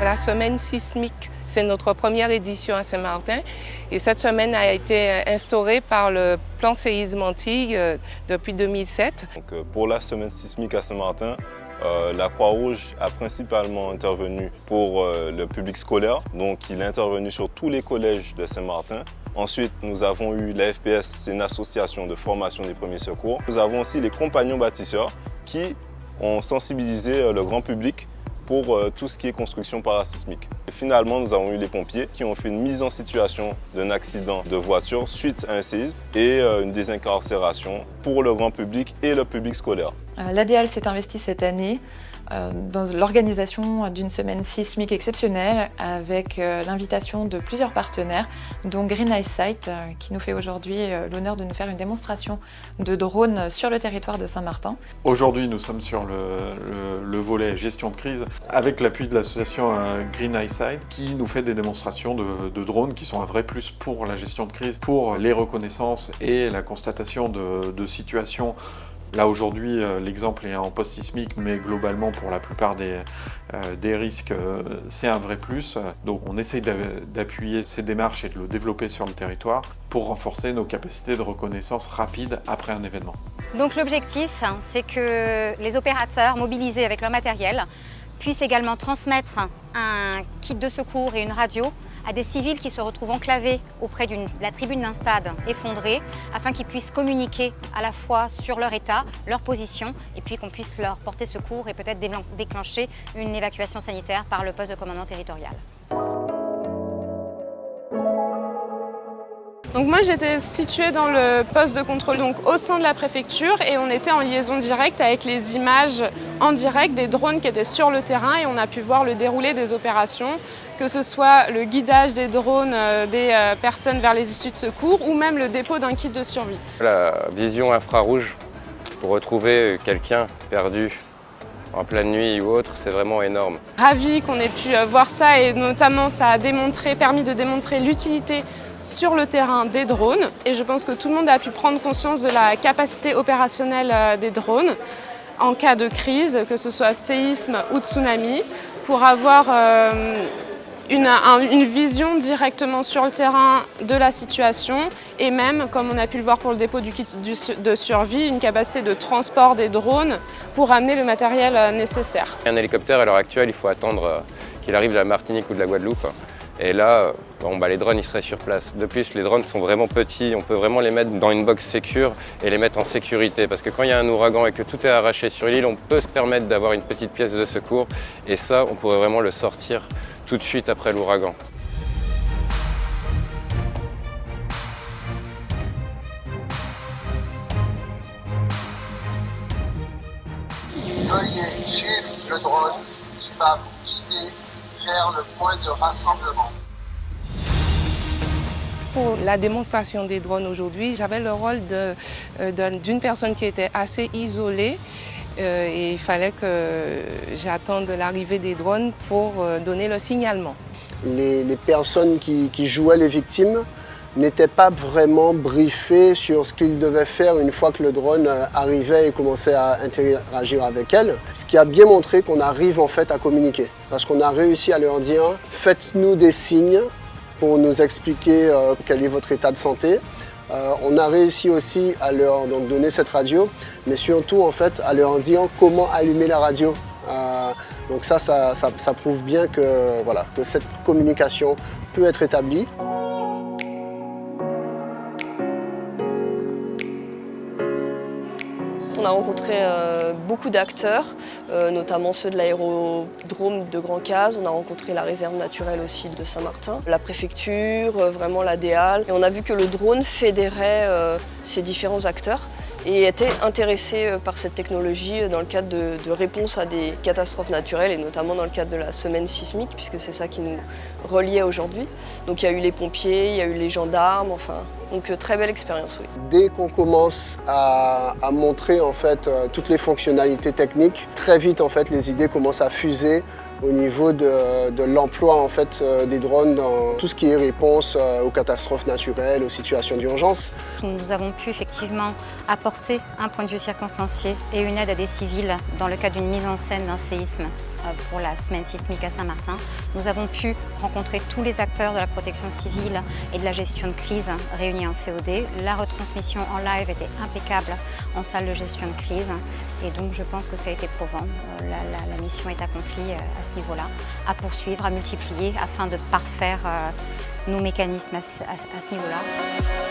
La semaine sismique, c'est notre première édition à Saint-Martin et cette semaine a été instaurée par le plan séisme Antilles depuis 2007. Donc, pour la semaine sismique à Saint-Martin, la Croix-Rouge a principalement intervenu pour le public scolaire, donc il est intervenu sur tous les collèges de Saint-Martin. Ensuite, nous avons eu la FPS, c'est une association de formation des premiers secours. Nous avons aussi les compagnons bâtisseurs qui ont sensibilisé le grand public pour tout ce qui est construction parasismique. Et finalement, nous avons eu les pompiers qui ont fait une mise en situation d'un accident de voiture suite à un séisme et une désincarcération pour le grand public et le public scolaire. L'ADL s'est investi cette année dans l'organisation d'une semaine sismique exceptionnelle avec l'invitation de plusieurs partenaires, dont Green Eyesight qui nous fait aujourd'hui l'honneur de nous faire une démonstration de drones sur le territoire de Saint-Martin. Aujourd'hui, nous sommes sur le volet gestion de crise avec l'appui de l'association Green Eyesight qui nous fait des démonstrations de drones qui sont un vrai plus pour la gestion de crise, pour les reconnaissances et la constatation de situations. Là aujourd'hui, l'exemple est en post-sismique, mais globalement pour la plupart des risques, c'est un vrai plus. Donc on essaye d'appuyer ces démarches et de le développer sur le territoire pour renforcer nos capacités de reconnaissance rapide après un événement. Donc l'objectif, c'est que les opérateurs mobilisés avec leur matériel puissent également transmettre un kit de secours et une radio à des civils qui se retrouvent enclavés auprès de la tribune d'un stade effondré, afin qu'ils puissent communiquer à la fois sur leur état, leur position, et puis qu'on puisse leur porter secours et peut-être déclencher une évacuation sanitaire par le poste de commandement territorial. Donc moi j'étais située dans le poste de contrôle donc au sein de la préfecture et on était en liaison directe avec les images en direct des drones qui étaient sur le terrain et on a pu voir le déroulé des opérations, que ce soit le guidage des drones des personnes vers les issues de secours ou même le dépôt d'un kit de survie. La vision infrarouge pour retrouver quelqu'un perdu en pleine nuit ou autre, c'est vraiment énorme. Ravi qu'on ait pu voir ça et notamment ça a permis de démontrer l'utilité sur le terrain des drones et je pense que tout le monde a pu prendre conscience de la capacité opérationnelle des drones en cas de crise, que ce soit séisme ou tsunami, pour avoir une vision directement sur le terrain de la situation et même, comme on a pu le voir pour le dépôt du kit de survie, une capacité de transport des drones pour amener le matériel nécessaire. Un hélicoptère, à l'heure actuelle, il faut attendre qu'il arrive de la Martinique ou de la Guadeloupe. Et là, les drones ils seraient sur place. De plus, les drones sont vraiment petits, on peut vraiment les mettre dans une box sécure et les mettre en sécurité. Parce que quand il y a un ouragan et que tout est arraché sur l'île, on peut se permettre d'avoir une petite pièce de secours. Et ça, on pourrait vraiment le sortir tout de suite après l'ouragan. Veuillez suivre le drone qui va vous guider vers le point de rassemblement. Pour la démonstration des drones aujourd'hui, j'avais le rôle d'une personne qui était assez isolée et il fallait que j'attende l'arrivée des drones pour donner le signalement. Les personnes qui jouaient les victimes n'étaient pas vraiment briefées sur ce qu'ils devaient faire une fois que le drone arrivait et commençait à interagir avec elles. Ce qui a bien montré qu'on arrive en fait à communiquer. Parce qu'on a réussi à leur dire « faites-nous des signes pour nous expliquer quel est votre état de santé ». On a réussi aussi à leur donner cette radio, mais surtout en fait à leur dire comment allumer la radio. Donc ça prouve bien que cette communication peut être établie. On a rencontré beaucoup d'acteurs, notamment ceux de l'aérodrome de Grand Case. On a rencontré la réserve naturelle aussi de Saint-Martin, la préfecture, vraiment la DEAL. Et on a vu que le drone fédérait ces différents acteurs et était intéressé par cette technologie dans le cadre de réponse à des catastrophes naturelles et notamment dans le cadre de la semaine sismique puisque c'est ça qui nous reliait aujourd'hui. Donc il y a eu les pompiers, il y a eu les gendarmes, donc très belle expérience, oui. Dès qu'on commence à montrer en fait toutes les fonctionnalités techniques, très vite en fait les idées commencent à fuser au niveau de l'emploi en fait, des drones dans tout ce qui est réponse aux catastrophes naturelles, aux situations d'urgence. Nous avons pu effectivement apporter un point de vue circonstancié et une aide à des civils dans le cadre d'une mise en scène d'un séisme. pour la semaine sismique à Saint-Martin. Nous avons pu rencontrer tous les acteurs de la protection civile et de la gestion de crise réunis en COD. La retransmission en live était impeccable en salle de gestion de crise et donc je pense que ça a été probant. La mission est accomplie à ce niveau-là, à poursuivre, à multiplier afin de parfaire nos mécanismes à ce niveau-là.